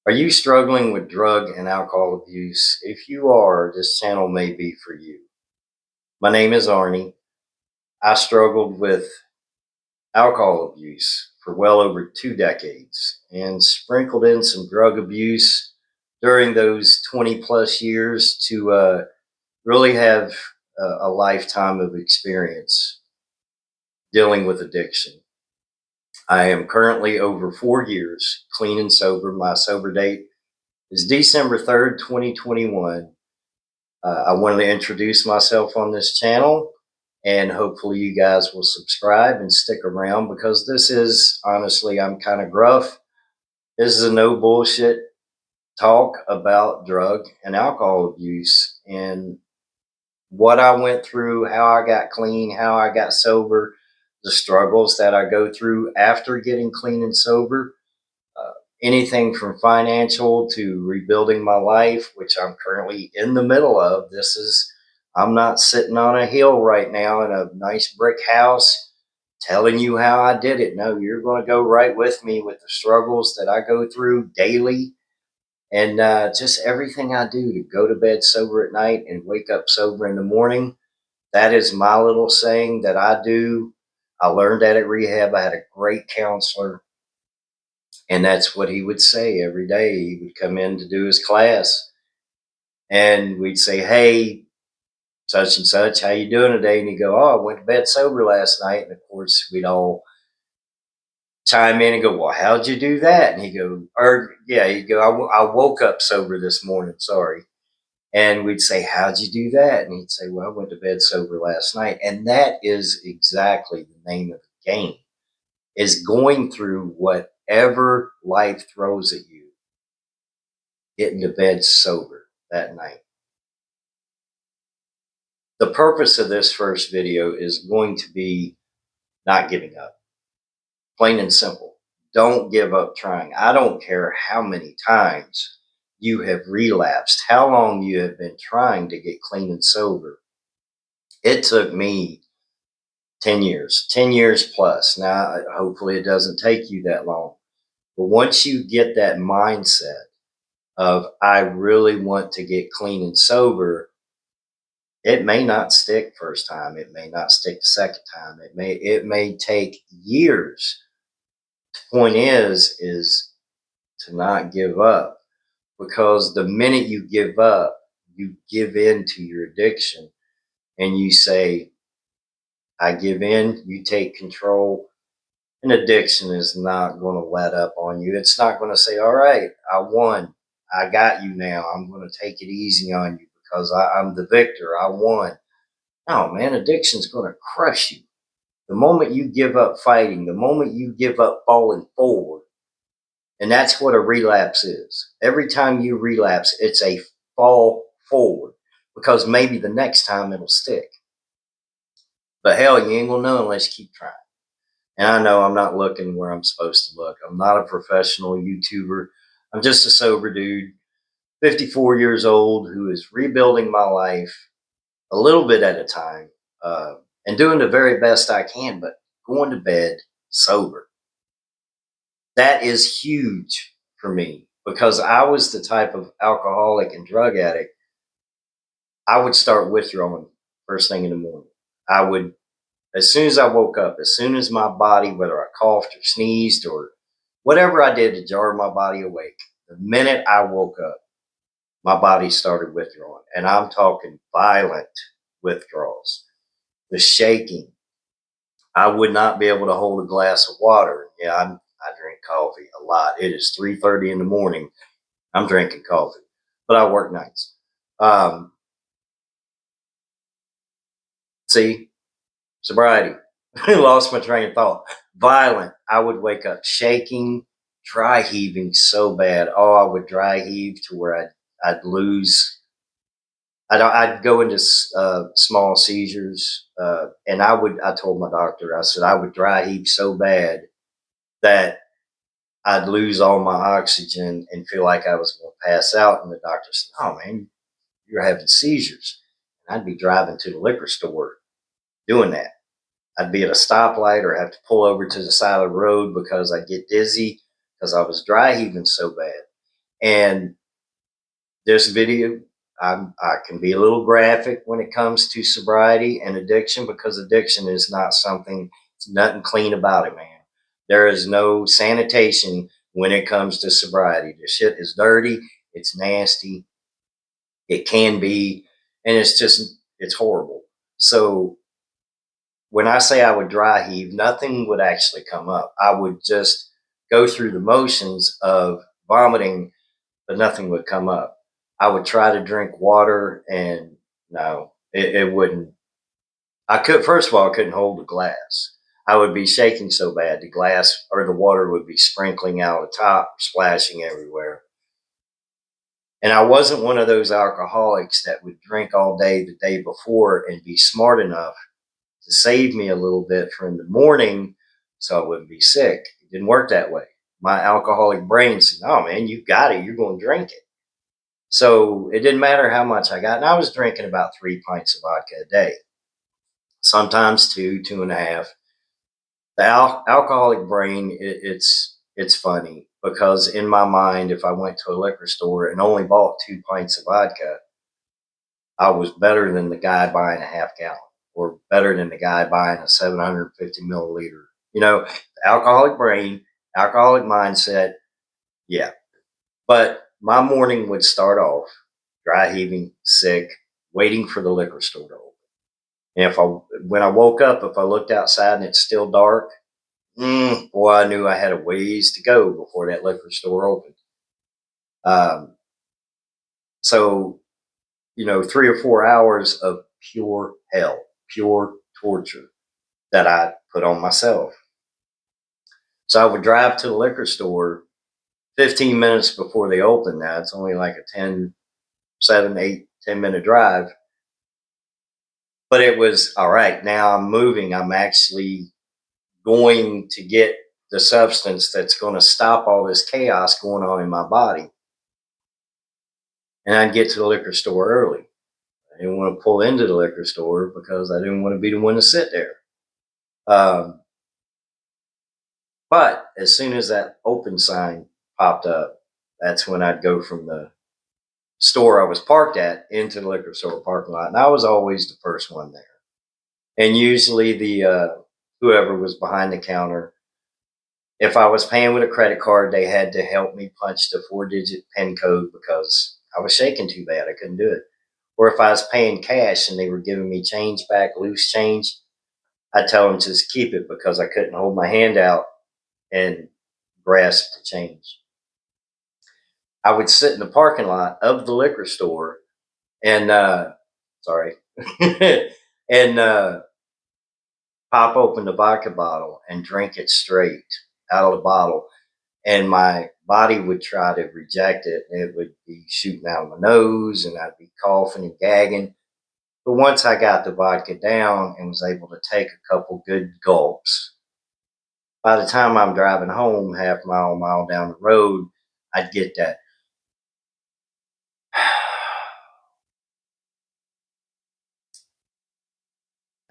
Are you struggling with drug and alcohol abuse? If you are, this channel may be for you. My name is Arnie. I struggled with alcohol abuse for well over 2 decades and sprinkled in some drug abuse during those 20 plus years to really have a lifetime of experience dealing with addiction. I am currently over 4 years clean and sober. My sober date is December 3rd, 2021. I wanted to introduce myself on this channel, and hopefully you guys will subscribe and stick around because this is honestly, I'm kind of gruff. This is a no bullshit talk about drug and alcohol abuse and what I went through, how I got clean, how I got sober, the struggles that I go through after getting clean and sober, uh, anything from financial to rebuilding my life, which I'm currently in the middle of. I'm not sitting on a hill right now in a nice brick house telling you how I did it. No, you're going to go right with me with the struggles that I go through daily and just everything I do to go to bed sober at night and wake up sober in the morning. That is my little saying that I do. I learned that at rehab. I had a great counselor, and that's what he would say every day. He would come in to do his class, and we'd say, "Hey, such and such, how you doing today?" And he'd go, "Oh, I went to bed sober last night." And of course, we'd all chime in and go, "Well, how'd you do that?" And he'd go, or yeah, he'd go, I woke up sober this morning, sorry." And we'd say, "How'd you do that?" And he'd say, "Well, I went to bed sober last night." And that is exactly the name of the game, is going through whatever life throws at you, getting to bed sober that night. The purpose of this first video is going to be not giving up. Plain and simple. Don't give up trying. I don't care how many times you have relapsed, how long you have been trying to get clean and sober. It took me 10 years plus. Now, hopefully, it doesn't take you that long. But once you get that mindset of, I really want to get clean and sober, it may not stick first time. It may not stick the second time. It may take years. The point is to not give up, because the minute you give up, you give in to your addiction and you say, I give in, you take control. An addiction is not going to let up on you. It's not going to say, all right, I won. I got you now. I'm going to take it easy on you because I'm the victor. I won. No, man, addiction's going to crush you. The moment you give up fighting, the moment you give up falling forward, and that's what a relapse is. Every time you relapse, it's a fall forward because maybe the next time it'll stick. But hell, you ain't going to know unless you keep trying. And I know I'm not looking where I'm supposed to look. I'm not a professional YouTuber. I'm just a sober dude, 54 years old, who is rebuilding my life a little bit at a time, and doing the very best I can, but going to bed sober. That is huge for me because I was the type of alcoholic and drug addict. I would start withdrawing first thing in the morning. I would, as soon as I woke up, as soon as my body, whether I coughed or sneezed or whatever I did to jar my body awake, the minute I woke up, my body started withdrawing. And I'm talking violent withdrawals. The shaking. I would not be able to hold a glass of water. Yeah, I drink coffee a lot. It is 3:30 in the morning. I'm drinking coffee, but I work nights. Um, see, sobriety. Lost my train of thought. Violent. I would wake up shaking, dry heaving so bad. Oh, I would dry heave to where I'd lose. I'd go into small seizures, and I told my doctor, I said I would dry heave so bad that I'd lose all my oxygen and feel like I was going to pass out. And the doctor said, "Oh man, you're having seizures." And I'd be driving to the liquor store doing that. I'd be at a stoplight or have to pull over to the side of the road because I'd get dizzy because I was dry heaving so bad. And this video, I can be a little graphic when it comes to sobriety and addiction, because addiction is not something, it's nothing clean about it, man. There is no sanitation when it comes to sobriety. The shit is dirty, it's nasty, it can be, and it's horrible. So when I say I would dry heave, nothing would actually come up. I would just go through the motions of vomiting, but nothing would come up. I would try to drink water, and no, it wouldn't. I could, first of all, I couldn't hold the glass. I would be shaking so bad, the glass or the water would be sprinkling out the top, splashing everywhere. And I wasn't one of those alcoholics that would drink all day the day before and be smart enough to save me a little bit for in the morning so I wouldn't be sick. It didn't work that way. My alcoholic brain said, "No, man, you got it. You're going to drink it." So it didn't matter how much I got. And I was drinking about 3 pints of vodka a day, sometimes two, 2.5. The alcoholic brain, it's funny because in my mind, if I went to a liquor store and only bought 2 pints of vodka, I was better than the guy buying a half gallon, or better than the guy buying a 750 milliliter. The alcoholic brain, alcoholic mindset, yeah. But my morning would start off dry heaving, sick, waiting for the liquor store to open. And when I woke up, if I looked outside and it's still dark, boy, I knew I had a ways to go before that liquor store opened. Um, so 3 or 4 hours of pure hell, pure torture that I put on myself. So I would drive to the liquor store 15 minutes before they open. Now it's only like a 10, 7, 8, 10 minute drive. But it was all right. Now I'm moving. I'm actually going to get the substance that's going to stop all this chaos going on in my body. And I'd get to the liquor store early. I didn't want to pull into the liquor store because I didn't want to be the one to sit there. But as soon as that open sign popped up, that's when I'd go from the store I was parked at into the liquor store parking lot. And I was always the first one there. And usually the whoever was behind the counter, if I was paying with a credit card, they had to help me punch the 4-digit PIN code because I was shaking too bad. I couldn't do it. Or if I was paying cash and they were giving me change back, loose change, I'd tell them to just keep it because I couldn't hold my hand out and grasp the change. I would sit in the parking lot of the liquor store and, sorry, and pop open the vodka bottle and drink it straight out of the bottle. And my body would try to reject it. It would be shooting out of my nose and I'd be coughing and gagging. But once I got the vodka down and was able to take a couple good gulps, by the time I'm driving home, half mile down the road, I'd get that.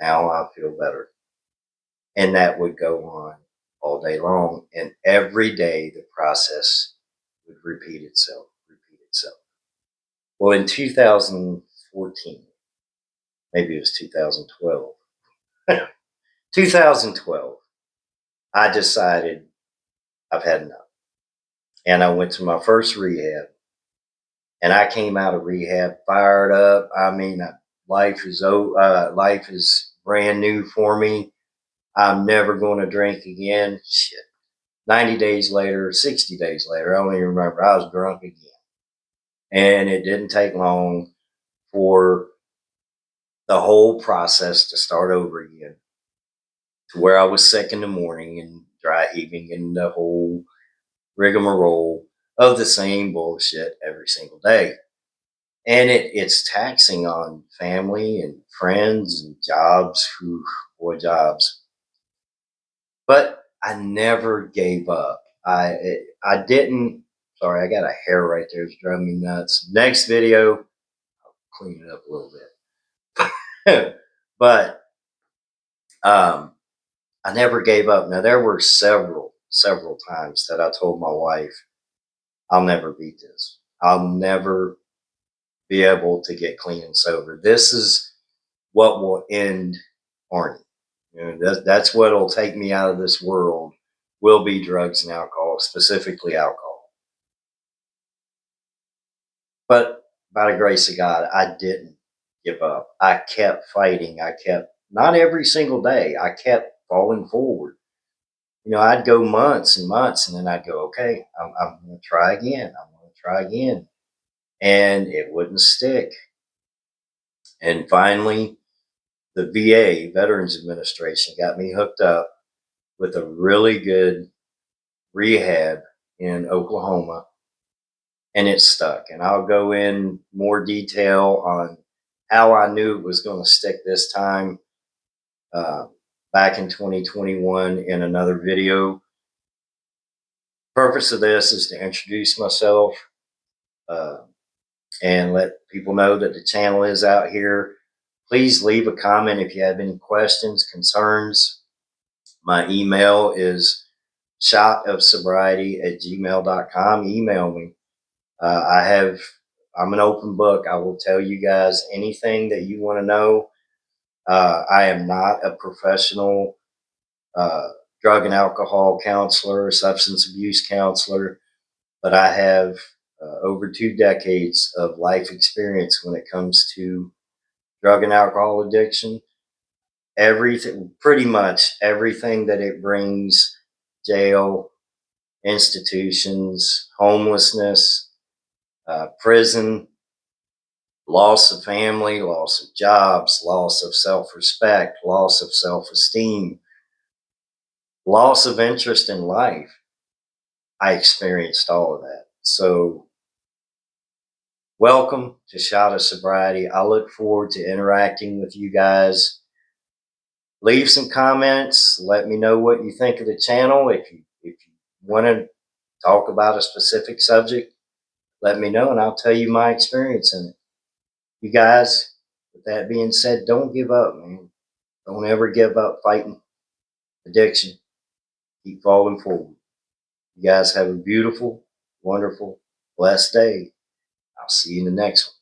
Now I feel better. And that would go on all day long. And every day the process would repeat itself, repeat itself. Well, in 2014, maybe it was 2012, 2012, I decided I've had enough. And I went to my first rehab. And I came out of rehab fired up. I mean, life is brand new for me. I'm never going to drink again. Shit. 90 days later, 60 days later, I don't even remember. I was drunk again. And it didn't take long for the whole process to start over again, to where I was sick in the morning and dry heaving and the whole rigmarole of the same bullshit every single day. And it's taxing on family and friends and jobs. Whew, boy, jobs. But I never gave up. I didn't. Sorry, I got a hair right there. It's driving me nuts. Next video, I'll clean it up a little bit. But I never gave up. Now there were several times that I told my wife, I'll never beat this. I'll never be able to get clean and sober. This is what will end Arnie. That's what will take me out of this world, will be drugs and alcohol, specifically alcohol. But by the grace of God, I didn't give up. I kept fighting. I kept, not every single day, I kept falling forward. I'd go months and months, and then I'd go, okay, I'm going to try again. I'm going to try again. And it wouldn't stick. And finally, the VA, Veterans Administration, got me hooked up with a really good rehab in Oklahoma, and it stuck. And I'll go in more detail on how I knew it was going to stick this time uh, back in 2021 in another video. Purpose of this is to introduce myself uh, and let people know that the channel is out here. Please leave a comment if you have any questions, concerns. My email is shotofsobriety@gmail.com. Email me. I'm an open book. I will tell you guys anything that you want to know. I am not a professional uh, drug and alcohol counselor, substance abuse counselor, but I have over 2 decades of life experience when it comes to drug and alcohol addiction. Everything, pretty much everything that it brings: jail, institutions, homelessness, prison, loss of family, loss of jobs, loss of self-respect, loss of self-esteem, loss of interest in life. I experienced all of that. So welcome to Shot of Sobriety. I look forward to interacting with you guys. Leave some comments. Let me know what you think of the channel. If you want to talk about a specific subject, let me know and I'll tell you my experience in it. You guys, with that being said, don't give up, man. Don't ever give up fighting addiction. Keep falling forward. You guys have a beautiful, wonderful, blessed day. I'll see you in the next one.